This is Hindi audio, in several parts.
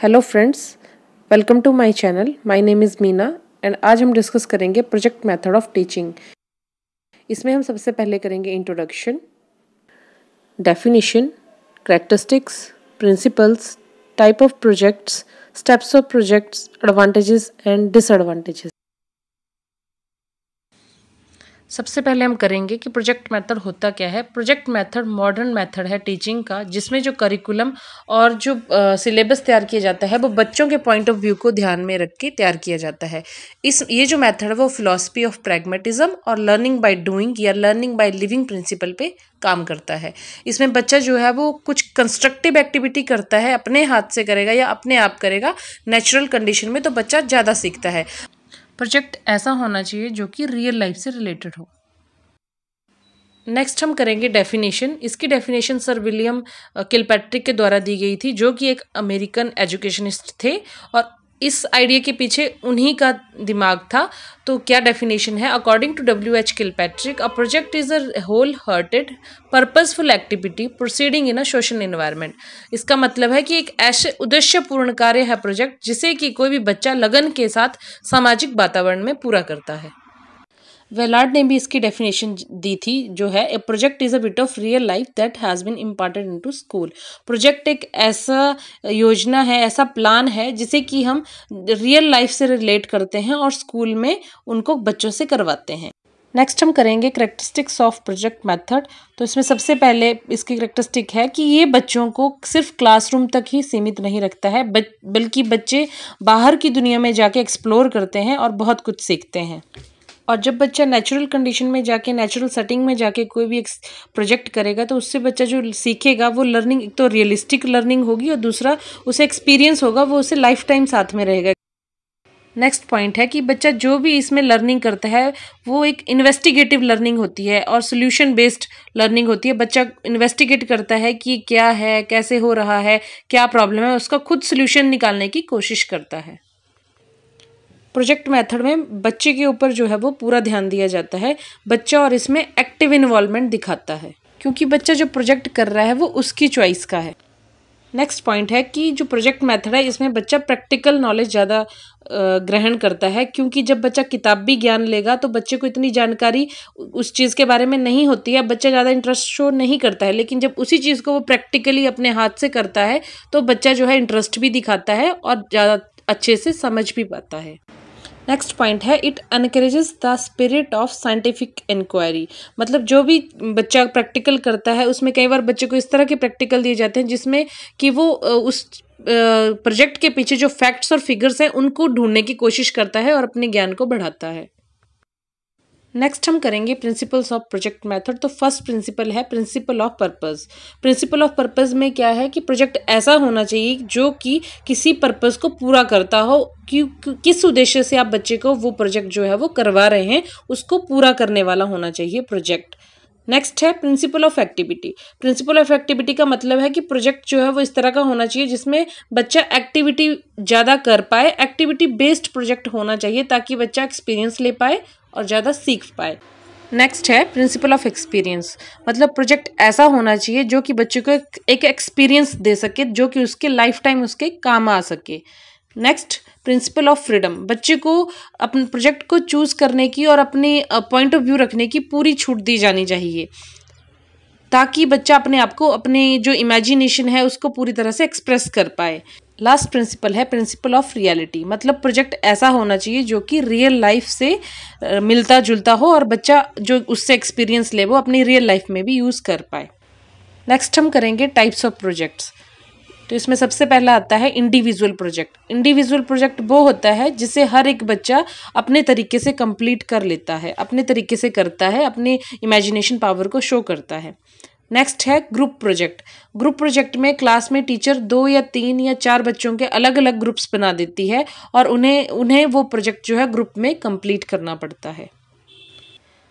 Hello friends, welcome to my channel. My name is Meena and आज हम डिस्कस करेंगे प्रोजेक्ट मेथड ऑफ टीचिंग। इसमें हम सबसे पहले करेंगे introduction, definition, characteristics, principles, type of projects, steps of projects, advantages and disadvantages. सबसे पहले हम करेंगे कि प्रोजेक्ट मेथड होता क्या है। प्रोजेक्ट मेथड मॉडर्न मेथड है टीचिंग का, जिसमें जो करिकुलम और जो सिलेबस तैयार किया जाता है वो बच्चों के पॉइंट ऑफ व्यू को ध्यान में रख के तैयार किया जाता है। ये जो मेथड है वो फिलॉसफी ऑफ प्रैग्मेटिज्म और लर्निंग बाय डूइंग या लर्निंग बाय लिविंग प्रिंसिपल पे काम करता है। इसमें बच्चा जो है वो कुछ कंस्ट्रक्टिव एक्टिविटी करता है, अपने हाथ से करेगा या अपने आप करेगा नेचुरल कंडीशन में, तो बच्चा ज़्यादा सीखता है। प्रोजेक्ट ऐसा होना चाहिए जो कि रियल लाइफ से रिलेटेड हो। नेक्स्ट हम करेंगे डेफिनेशन। इसकी डेफिनेशन सर विलियम किलपैट्रिक के द्वारा दी गई थी, जो कि एक अमेरिकन एजुकेशनिस्ट थे और इस आइडिया के पीछे उन्हीं का दिमाग था। तो क्या डेफिनेशन है? According to W.H. किलपैट्रिक, a project is a whole hearted purposeful activity proceeding in a social environment. इसका मतलब है कि एक ऐसे उद्देश्यपूर्ण कार्य है प्रोजेक्ट जिसे कि कोई भी बच्चा लगन के साथ सामाजिक वातावरण में पूरा करता है। वेलार्ड ने भी इसकी डेफिनेशन दी थी, जो है a project is a bit of real life that has been imparted into school. Project एक ऐसा योजना है, ऐसा प्लान है जिसे कि हम रियल लाइफ से रिलेट करते हैं और स्कूल में उनको बच्चों से करवाते हैं। नेक्स्ट हम करेंगे करेक्टरिस्टिक्स ऑफ प्रोजेक्ट मेथड। तो इसमें सबसे पहले इसकी करेक्टरिस्टिक है कि ये बच्चों को सिर्फ क्लासरूम तक ही सीमित नहीं रखता है, बल्कि बच्चे बाहर की दुनिया में जाके एक्सप्लोर करते हैं और बहुत कुछ सीखते हैं। और जब बच्चा नेचुरल कंडीशन में जाके, नेचुरल सेटिंग में जाके कोई भी एक प्रोजेक्ट करेगा तो उससे बच्चा जो सीखेगा वो लर्निंग, एक तो रियलिस्टिक लर्निंग होगी और दूसरा उसे एक्सपीरियंस होगा, वो उसे लाइफ टाइम साथ में रहेगा। नेक्स्ट पॉइंट है कि बच्चा जो भी इसमें लर्निंग करता है वो एक इन्वेस्टिगेटिव लर्निंग होती है और सोल्यूशन बेस्ड लर्निंग होती है। बच्चा इन्वेस्टिगेट करता है कि क्या है, कैसे हो रहा है, क्या प्रॉब्लम है, उसका खुद सोल्यूशन निकालने की कोशिश करता है। प्रोजेक्ट मेथड में बच्चे के ऊपर जो है वो पूरा ध्यान दिया जाता है। बच्चा और इसमें एक्टिव इन्वॉल्वमेंट दिखाता है, क्योंकि बच्चा जो प्रोजेक्ट कर रहा है वो उसकी चॉइस का है। नेक्स्ट पॉइंट है कि जो प्रोजेक्ट मेथड है इसमें बच्चा प्रैक्टिकल नॉलेज ज़्यादा ग्रहण करता है, क्योंकि जब बच्चा किताबी ज्ञान लेगा तो बच्चे को इतनी जानकारी उस चीज़ के बारे में नहीं होती है, बच्चा ज़्यादा इंटरेस्ट शो नहीं करता है। लेकिन जब उसी चीज़ को वो प्रैक्टिकली अपने हाथ से करता है तो बच्चा जो है इंटरेस्ट भी दिखाता है और ज़्यादा अच्छे से समझ भी पाता है। नेक्स्ट पॉइंट है it encourages the spirit of scientific inquiry. मतलब जो भी बच्चा प्रैक्टिकल करता है उसमें कई बार बच्चे को इस तरह के प्रैक्टिकल दिए जाते हैं जिसमें कि वो उस प्रोजेक्ट के पीछे जो फैक्ट्स और फिगर्स हैं उनको ढूंढने की कोशिश करता है और अपने ज्ञान को बढ़ाता है। नेक्स्ट हम करेंगे प्रिंसिपल्स ऑफ प्रोजेक्ट मेथड। तो फर्स्ट प्रिंसिपल है principle of purpose. Principle of purpose में क्या है कि प्रोजेक्ट ऐसा होना चाहिए जो कि किसी पर्पस को पूरा करता हो, कि किस उद्देश्य से आप बच्चे को वो प्रोजेक्ट जो है वो करवा रहे हैं उसको पूरा करने वाला होना चाहिए प्रोजेक्ट। नेक्स्ट है principle of activity. Principle of activity का मतलब है कि प्रोजेक्ट जो है वो इस तरह का होना चाहिए जिसमें बच्चा एक्टिविटी ज़्यादा कर पाए। एक्टिविटी बेस्ड प्रोजेक्ट होना चाहिए ताकि बच्चा एक्सपीरियंस ले पाए और ज़्यादा सीख पाए। नेक्स्ट है प्रिंसिपल ऑफ एक्सपीरियंस। मतलब प्रोजेक्ट ऐसा होना चाहिए जो कि बच्चे को एक एक्सपीरियंस दे सके, जो कि उसके लाइफ टाइम उसके काम आ सके। Next principle of freedom. बच्चे को अपने प्रोजेक्ट को चूज करने की और अपने पॉइंट ऑफ व्यू रखने की पूरी छूट दी जानी चाहिए, ताकि बच्चा अपने आप को, अपने जो इमेजिनेशन है उसको पूरी तरह से एक्सप्रेस कर पाए। लास्ट प्रिंसिपल है प्रिंसिपल ऑफ रियलिटी। मतलब प्रोजेक्ट ऐसा होना चाहिए जो कि रियल लाइफ से मिलता जुलता हो और बच्चा जो उससे एक्सपीरियंस ले वो अपनी रियल लाइफ में भी यूज़ कर पाए। नेक्स्ट हम करेंगे टाइप्स ऑफ प्रोजेक्ट्स। तो इसमें सबसे पहला आता है इंडिविजुअल प्रोजेक्ट। इंडिविजुअल प्रोजेक्ट वो होता है जिसे हर एक बच्चा अपने तरीके से कंप्लीट कर लेता है, अपने तरीके से करता है, अपने इमेजिनेशन पावर को शो करता है। नेक्स्ट है ग्रुप प्रोजेक्ट। ग्रुप प्रोजेक्ट में क्लास में टीचर 2 या 3 या 4 बच्चों के अलग अलग ग्रुप्स बना देती है और उन्हें वो प्रोजेक्ट जो है ग्रुप में कंप्लीट करना पड़ता है।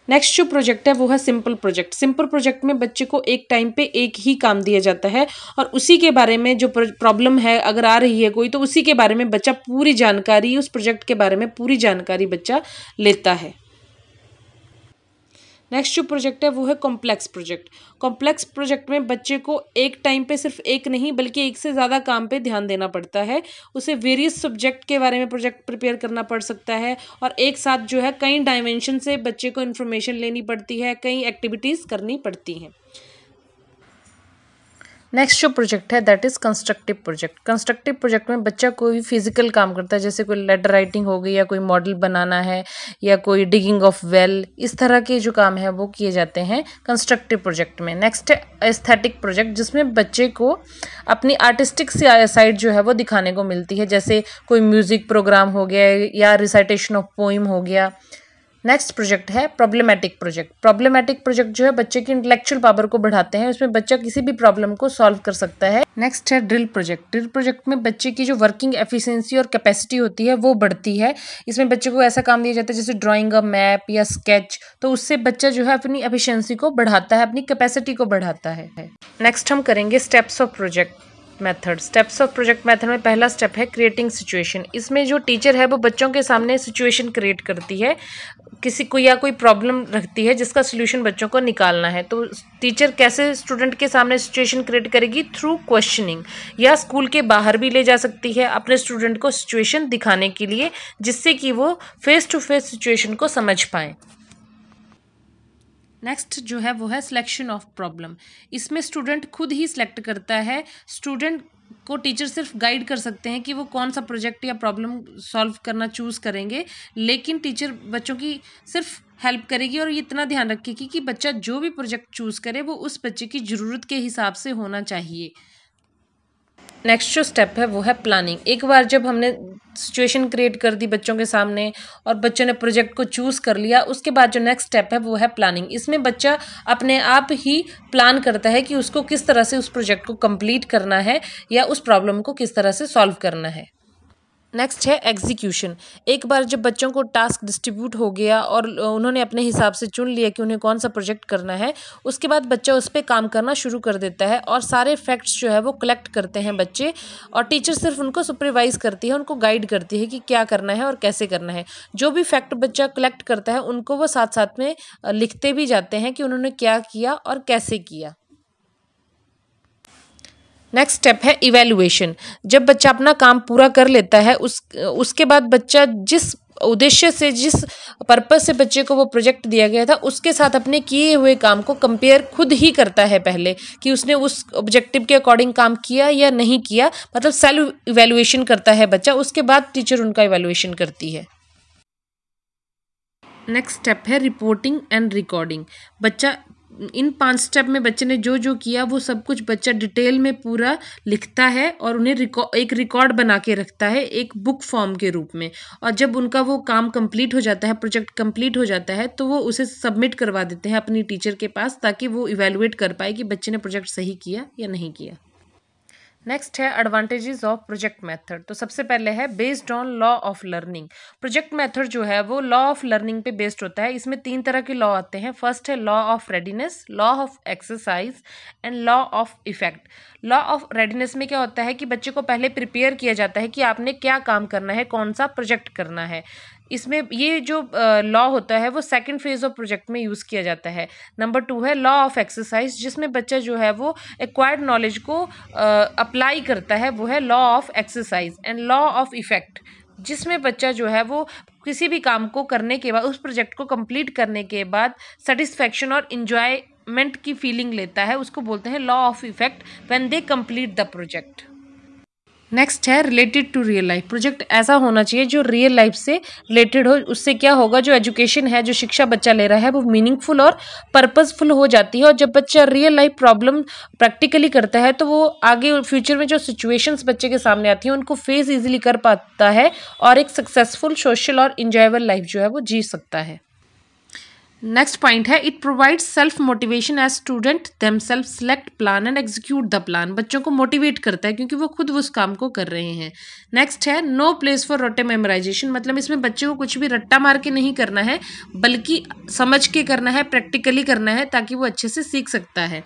नेक्स्ट जो प्रोजेक्ट है वो है सिंपल प्रोजेक्ट। सिंपल प्रोजेक्ट में बच्चे को एक टाइम पे एक ही काम दिया जाता है और उसी के बारे में जो प्रॉब्लम है अगर आ रही है कोई, तो उसी के बारे में बच्चा पूरी जानकारी, उस प्रोजेक्ट के बारे में पूरी जानकारी बच्चा लेता है। नेक्स्ट जो प्रोजेक्ट है वो है कॉम्प्लेक्स प्रोजेक्ट। कॉम्प्लेक्स प्रोजेक्ट में बच्चे को एक टाइम पे सिर्फ एक नहीं बल्कि एक से ज़्यादा काम पे ध्यान देना पड़ता है। उसे वेरियस सब्जेक्ट के बारे में प्रोजेक्ट प्रिपेयर करना पड़ सकता है और एक साथ जो है कई डायमेंशन से बच्चे को इन्फॉर्मेशन लेनी पड़ती है, कई एक्टिविटीज़ करनी पड़ती हैं। नेक्स्ट जो प्रोजेक्ट है that is constructive project. Constructive project में बच्चा कोई फिजिकल काम करता है, जैसे कोई लेटर राइटिंग हो गई या कोई मॉडल बनाना है या कोई डिगिंग ऑफ वेल, इस तरह के जो काम है वो किए जाते हैं कंस्ट्रक्टिव प्रोजेक्ट में। नेक्स्ट है एस्थेटिक प्रोजेक्ट, जिसमें बच्चे को अपनी आर्टिस्टिक साइड जो है वो दिखाने को मिलती है, जैसे कोई म्यूज़िक प्रोग्राम हो गया या रिसाइटेशन ऑफ पोइम हो गया। नेक्स्ट प्रोजेक्ट है प्रॉब्लमेटिक प्रोजेक्ट। प्रॉब्लमेटिक प्रोजेक्ट जो है बच्चे की इंटेलेक्चुअल पावर को बढ़ाते हैं, उसमें बच्चा किसी भी प्रॉब्लम को सॉल्व कर सकता है। नेक्स्ट है ड्रिल प्रोजेक्ट। ड्रिल प्रोजेक्ट में बच्चे की जो वर्किंग एफिशिएंसी और कैपेसिटी होती है वो बढ़ती है। इसमें बच्चे को ऐसा काम दिया जाता है जैसे ड्राइंग अ मैप या स्केच, तो उससे बच्चा जो है अपनी एफिशिएंसी को बढ़ाता है, अपनी कैपेसिटी को बढ़ाता है। नेक्स्ट हम करेंगे steps of project method. Steps of project method में पहला स्टेप है क्रिएटिंग सिचुएशन। इसमें जो टीचर है वो बच्चों के सामने सिचुएशन क्रिएट करती है, किसी को या कोई प्रॉब्लम रखती है जिसका सोल्यूशन बच्चों को निकालना है। तो टीचर कैसे स्टूडेंट के सामने सिचुएशन क्रिएट करेगी? थ्रू क्वेश्चनिंग, या स्कूल के बाहर भी ले जा सकती है अपने स्टूडेंट को सिचुएशन दिखाने के लिए, जिससे कि वो फेस टू फेस सिचुएशन को समझ पाएँ। नेक्स्ट जो है वो है सिलेक्शन ऑफ प्रॉब्लम। इसमें स्टूडेंट खुद ही सिलेक्ट करता है। स्टूडेंट को टीचर सिर्फ गाइड कर सकते हैं कि वो कौन सा प्रोजेक्ट या प्रॉब्लम सॉल्व करना चूज़ करेंगे, लेकिन टीचर बच्चों की सिर्फ हेल्प करेगी और ये इतना ध्यान रखेगी कि बच्चा जो भी प्रोजेक्ट चूज़ करे वो उस बच्चे की ज़रूरत के हिसाब से होना चाहिए। नेक्स्ट जो स्टेप है वो है प्लानिंग। एक बार जब हमने सिचुएशन क्रिएट कर दी बच्चों के सामने और बच्चों ने प्रोजेक्ट को चूज़ कर लिया, उसके बाद जो नेक्स्ट स्टेप है वो है प्लानिंग। इसमें बच्चा अपने आप ही प्लान करता है कि उसको किस तरह से उस प्रोजेक्ट को कंप्लीट करना है या उस प्रॉब्लम को किस तरह से सॉल्व करना है। नेक्स्ट है एग्जीक्यूशन। एक बार जब बच्चों को टास्क डिस्ट्रीब्यूट हो गया और उन्होंने अपने हिसाब से चुन लिया कि उन्हें कौन सा प्रोजेक्ट करना है, उसके बाद बच्चा उस पर काम करना शुरू कर देता है और सारे फैक्ट्स जो है वो कलेक्ट करते हैं बच्चे, और टीचर सिर्फ उनको सुपरवाइज करती है, उनको गाइड करती है कि क्या करना है और कैसे करना है। जो भी फैक्ट बच्चा कलेक्ट करता है उनको वो साथ साथ में लिखते भी जाते हैं कि उन्होंने क्या किया और कैसे किया। नेक्स्ट स्टेप है इवैल्यूएशन। जब बच्चा अपना काम पूरा कर लेता है उसके बाद बच्चा जिस उद्देश्य से, जिस पर्पस से बच्चे को वो प्रोजेक्ट दिया गया था, उसके साथ अपने किए हुए काम को कंपेयर खुद ही करता है पहले, कि उसने उस ऑब्जेक्टिव के अकॉर्डिंग काम किया या नहीं किया, मतलब सेल्फ इवैल्यूएशन करता है बच्चा। उसके बाद टीचर उनका इवैल्यूएशन करती है। नेक्स्ट स्टेप है रिपोर्टिंग एंड रिकॉर्डिंग। बच्चा इन 5 स्टेप में बच्चे ने जो जो किया वो सब कुछ बच्चा डिटेल में पूरा लिखता है और उन्हें एक रिकॉर्ड बना के रखता है एक बुक फॉर्म के रूप में। और जब उनका वो काम कंप्लीट हो जाता है, प्रोजेक्ट कंप्लीट हो जाता है, तो वो उसे सबमिट करवा देते हैं अपनी टीचर के पास, ताकि वो इवैल्यूएट कर पाए कि बच्चे ने प्रोजेक्ट सही किया या नहीं किया। नेक्स्ट है एडवांटेजेस ऑफ प्रोजेक्ट मेथड। तो सबसे पहले है based on law of learning. Project method जो है वो लॉ ऑफ लर्निंग पे बेस्ड होता है। इसमें 3 तरह के लॉ आते हैं। फर्स्ट है law of readiness, law of exercise and law of effect. Law of readiness में क्या होता है कि बच्चे को पहले प्रिपेयर किया जाता है कि आपने क्या काम करना है, कौन सा प्रोजेक्ट करना है। इसमें ये जो लॉ होता है वो सेकंड फेज ऑफ प्रोजेक्ट में यूज़ किया जाता है। नंबर 2 है लॉ ऑफ एक्सरसाइज, जिसमें बच्चा जो है वो एक्वायर्ड नॉलेज को अप्लाई करता है, वो है law of exercise. And law of effect, जिसमें बच्चा जो है वो किसी भी काम को करने के बाद, उस प्रोजेक्ट को कंप्लीट करने के बाद सेटिस्फैक्शन और इंजॉयमेंट की फीलिंग लेता है, उसको बोलते हैं law of effect when they complete the project. Next है related to real life. Project ऐसा होना चाहिए जो रियल लाइफ से रिलेटेड हो। उससे क्या होगा, जो एजुकेशन है, जो शिक्षा बच्चा ले रहा है, वो मीनिंगफुल और पर्पसफुल हो जाती है। और जब बच्चा रियल लाइफ प्रॉब्लम प्रैक्टिकली करता है तो वो आगे फ्यूचर में जो सिचुएशंस बच्चे के सामने आती हैं उनको फेस इजीली कर पाता है और एक सक्सेसफुल सोशल और इंजॉयबल लाइफ जो है वो जी सकता है। नेक्स्ट पॉइंट है it provides self motivation as student themselves select plan and execute the plan. बच्चों को मोटिवेट करता है क्योंकि वो खुद उस काम को कर रहे हैं। नेक्स्ट है नो प्लेस फॉर रट्टे मेमोराइजेशन। मतलब इसमें बच्चे को कुछ भी रट्टा मार के नहीं करना है, बल्कि समझ के करना है, प्रैक्टिकली करना है, ताकि वो अच्छे से सीख सकता है।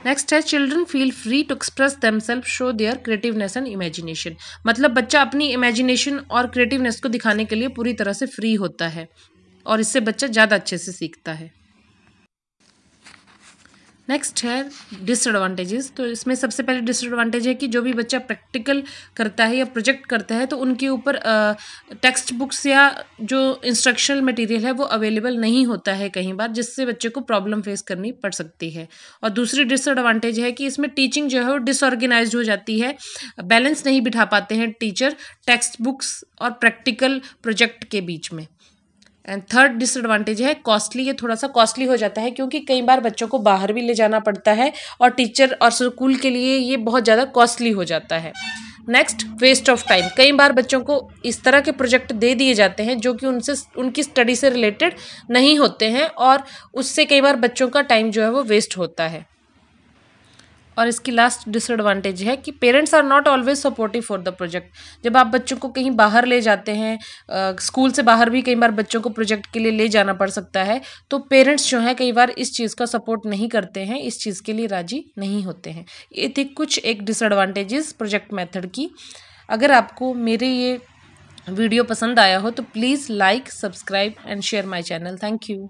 नेक्स्ट है children feel free to express themselves, show their creativeness and imagination. मतलब बच्चा अपनी इमेजिनेशन और क्रिएटिवनेस को दिखाने के लिए पूरी तरह से फ्री होता है। और इससे बच्चा ज़्यादा अच्छे से सीखता है। नेक्स्ट है डिसएडवांटेजेस। तो इसमें सबसे पहले डिसएडवांटेज है कि जो भी बच्चा प्रैक्टिकल करता है या प्रोजेक्ट करता है तो उनके ऊपर टेक्स्ट बुक्स या जो इंस्ट्रक्शनल मटेरियल है वो अवेलेबल नहीं होता है कई बार, जिससे बच्चे को प्रॉब्लम फेस करनी पड़ सकती है। और दूसरी डिसएडवांटेज है कि इसमें टीचिंग जो है वो डिसऑर्गेनाइज्ड हो जाती है, बैलेंस नहीं बिठा पाते हैं टीचर टेक्स्ट बुक्स और प्रैक्टिकल प्रोजेक्ट के बीच में। एंड थर्ड डिसएडवांटेज है कॉस्टली। ये थोड़ा सा कॉस्टली हो जाता है क्योंकि कई बार बच्चों को बाहर भी ले जाना पड़ता है और टीचर और स्कूल के लिए ये बहुत ज़्यादा कॉस्टली हो जाता है। Next, waste of time. कई बार बच्चों को इस तरह के प्रोजेक्ट दे दिए जाते हैं जो कि उनसे उनकी स्टडी से रिलेटेड नहीं होते हैं और उससे कई बार बच्चों का टाइम जो है वो वेस्ट होता है। और इसकी लास्ट डिसएडवांटेज है कि parents are not always supportive for the project. जब आप बच्चों को कहीं बाहर ले जाते हैं, स्कूल से बाहर भी कई बार बच्चों को प्रोजेक्ट के लिए ले जाना पड़ सकता है, तो पेरेंट्स जो हैं कई बार इस चीज़ का सपोर्ट नहीं करते हैं, इस चीज़ के लिए राजी नहीं होते हैं। ये थी कुछ एक डिसएडवांटेजेस प्रोजेक्ट मेथड की। अगर आपको मेरे ये वीडियो पसंद आया हो तो please like, subscribe and share my channel. Thank you.